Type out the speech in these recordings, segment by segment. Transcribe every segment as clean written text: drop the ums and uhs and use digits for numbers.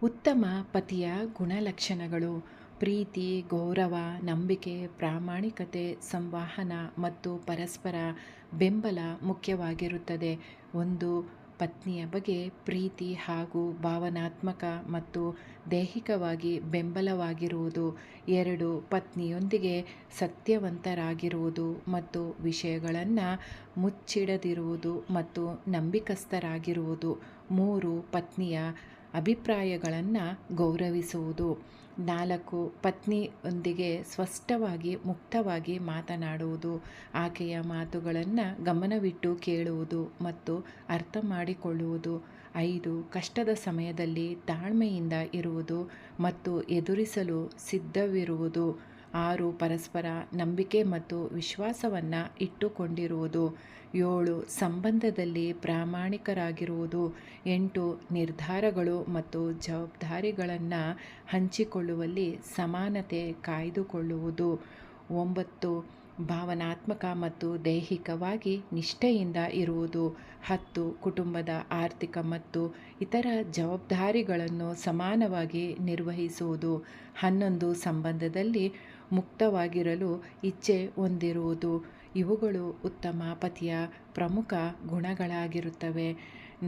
ಉತ್ತಮ ಪತಿಯ ಗುಣಲಕ್ಷಣಗಳು: ಪ್ರೀತಿ, ಗೌರವ, ನಂಬಿಕೆ, ಪ್ರಾಮಾಣಿಕತೆ, ಸಂವಹನ ಮತ್ತು ಪರಸ್ಪರ ಬೆಂಬಲ ಮುಖ್ಯವಾಗಿರುತ್ತದೆ. ಒಂದು ಪತ್ನಿಯ ಬಗ್ಗೆ ಪ್ರೀತಿ ಹಾಗೂ ಭಾವನಾತ್ಮಕ ಮತ್ತು ದೈಹಿಕವಾಗಿ ಬೆಂಬಲವಾಗಿರುವುದು. 2 ಪತ್ನಿಯೊಂದಿಗೆ ಸತ್ಯವಂತರಾಗಿರುವುದು ಮತ್ತು ವಿಷಯಗಳನ್ನು ಮುಚ್ಚಿಡದಿರುವುದು ಮತ್ತು ನಂಬಿಕಸ್ಥರಾಗಿರುವುದು. 3 ಪತ್ನಿಯ ಅಭಿಪ್ರಾಯಗಳನ್ನು ಗೌರವಿಸುವುದು. 4 ಪತ್ನಿಯೊಂದಿಗೆ ಸ್ಪಷ್ಟವಾಗಿ ಮುಕ್ತವಾಗಿ ಮಾತನಾಡುವುದು. ಆಕೆಯ ಮಾತುಗಳನ್ನು ಗಮನವಿಟ್ಟು ಕೇಳುವುದು ಮತ್ತು ಅರ್ಥ ಮಾಡಿಕೊಳ್ಳುವುದು. 5 ಕಷ್ಟದ ಸಮಯದಲ್ಲಿ ತಾಳ್ಮೆಯಿಂದ ಇರುವುದು ಮತ್ತು ಎದುರಿಸಲು ಸಿದ್ಧವಿರುವುದು. 6 ಪರಸ್ಪರ ನಂಬಿಕೆ ಮತ್ತು ವಿಶ್ವಾಸವನ್ನು ಇಟ್ಟುಕೊಂಡಿರುವುದು. 7 ಸಂಬಂಧದಲ್ಲಿ ಪ್ರಾಮಾಣಿಕರಾಗಿರುವುದು. 8 ನಿರ್ಧಾರಗಳು ಮತ್ತು ಜವಾಬ್ದಾರಿಗಳನ್ನು ಹಂಚಿಕೊಳ್ಳುವಲ್ಲಿ ಸಮಾನತೆ ಕಾಯ್ದುಕೊಳ್ಳುವುದು. 9 ಭಾವನಾತ್ಮಕ ಮತ್ತು ದೈಹಿಕವಾಗಿ ನಿಷ್ಠೆಯಿಂದ ಇರುವುದು. 10 ಕುಟುಂಬದ ಆರ್ಥಿಕ ಮತ್ತು ಇತರ ಜವಾಬ್ದಾರಿಗಳನ್ನು ಸಮಾನವಾಗಿ ನಿರ್ವಹಿಸುವುದು. 11 ಸಂಬಂಧದಲ್ಲಿ ಮುಕ್ತವಾಗಿರಲು ಇಚ್ಛೆ ಹೊಂದಿರುವುದು. ಇವುಗಳು ಉತ್ತಮ ಪತಿಯ ಪ್ರಮುಖ ಗುಣಗಳಾಗಿರುತ್ತವೆ.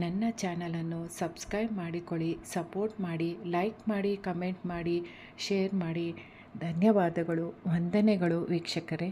ನನ್ನ ಚಾನಲನ್ನು ಸಬ್ಸ್ಕ್ರೈಬ್ ಮಾಡಿಕೊಳ್ಳಿ, ಸಪೋರ್ಟ್ ಮಾಡಿ, ಲೈಕ್ ಮಾಡಿ, ಕಮೆಂಟ್ ಮಾಡಿ, ಶೇರ್ ಮಾಡಿ. ಧನ್ಯವಾದಗಳು. ವಂದನೆಗಳು ವೀಕ್ಷಕರೇ.